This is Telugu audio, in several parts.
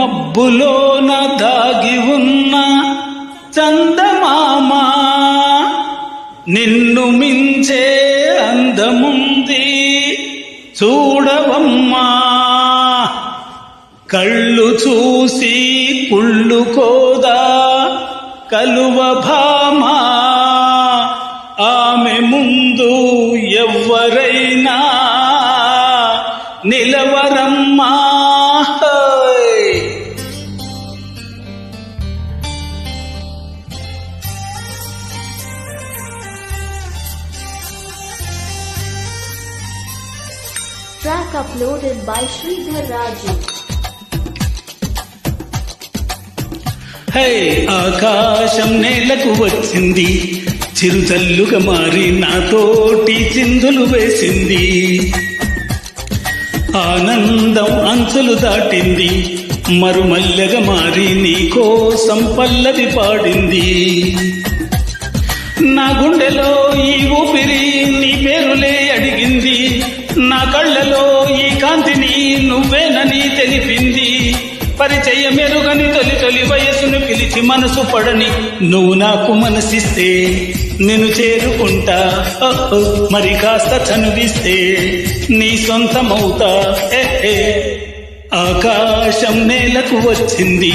మబ్బులోన దాగి ఉన్న చందమామ నిన్ను మించే అందముంది చూడవమ్మా. కళ్ళు చూసి కుళ్ళుకోదా కలువ భామా, ఆమె ముందు ఎవ్వరైనా నిలవరమ్మా. Track uploaded by Sridhar Raju. హే, ఆకాశం నేలకు వచ్చింది, చిరుతల్లుగా మారి నాతోటి చిందులు వేసింది. ఆనందం అంచులు దాటింది, మరుమల్లెగా మారి నీ కోసం పల్లవి పాడింది. నా గుండెలో ఈ ఊపిరి నీ పేరులే అడిగింది, నా కళ్ళలో ఈ కాంతిని నువ్వేనని తెలిపింది. పరిచయం ఎరుగని తొలి తొలి వయసును పిలిచి మనసు పడని నువ్వు నాకు మనసిస్తే నేను చేరుకుంటా. మరి కాస్త చనువిస్తే నీ సొంతమవుతా. ఆకాశం నేలకు వచ్చింది,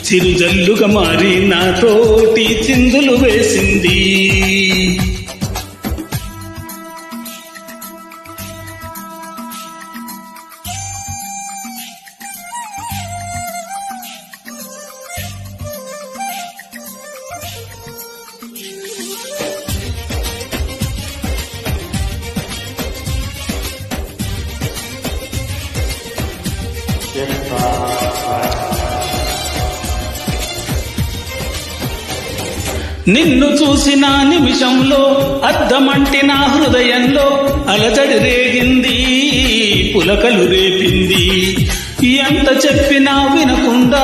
చిరుజల్లుగా మారి నాతోటి చిందులు వేసింది. నిన్ను చూసిన నిమిషంలో అద్దమంటి నా హృదయంలో అలజడి రేగింది, పులకలు రేపింది. ఎంత చెప్పినా వినకుండా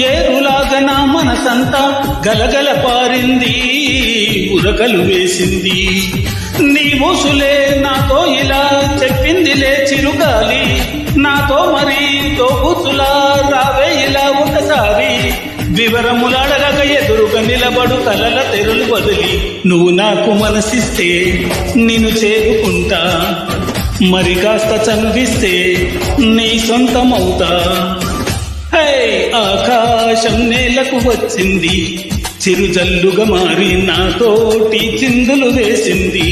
ఏరులాగా నా మనసంతా గలగల పారింది, ఉరకలు వేసింది. నీ ఊసులే నాతో ఇలా చెప్పిందిలే చిరుగాలి, నాతో మరి తోబుతులా రావే ఇలా ఒకసారి. వివరములడగక ఎదురుగా నిలబడు కలల తెరులు వదిలి నువ్వు నాకు మనసిస్తే నిన్ను చేరుకుంటా. మరి కాస్త చందిస్తే నీ సొంతమవుతా. హే, ఆకాశం నేలకు వచ్చింది, చిరుజల్లుగా మారి నాతోటి చిందులు వేసింది.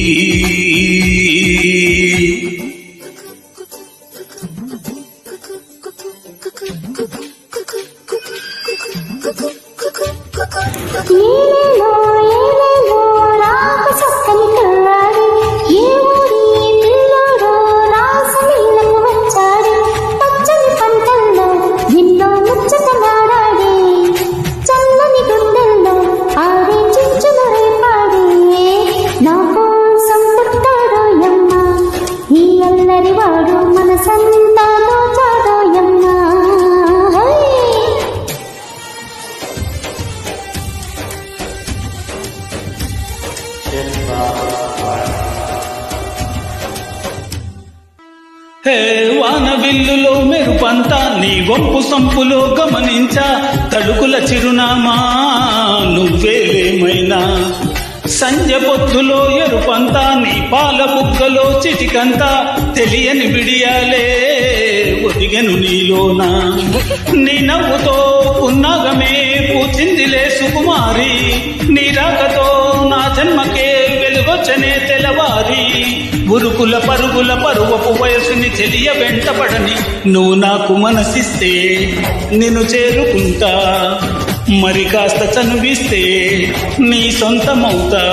హే, వానవిల్లులో మెరుపంతా నీ వంపు సంపులో గమనించా. తడుకుల చిరునామా నువ్వేలేమైనా, సంజ పొద్దులో ఎరుపంతా నీ పాల బుగ్గలో చిటికంతా. తెలియని బిడియాలే ఒదిగెను నీలోన, నీ నవ్వుతో పున్నాగమే పూచిందిలే సుకుమారి. నీ రాకతో నా జన్మకే వెలుగొచ్చనే తెలవారి. ఉరుకుల పరుగుల పరువపు వయసుని తెలియ వెంటపడని నువ్వు నాకు మనసిస్తే నిన్ను చేరుకుంటా. మరి కాస్త చనువిస్తే నీ సొంతమవుతా.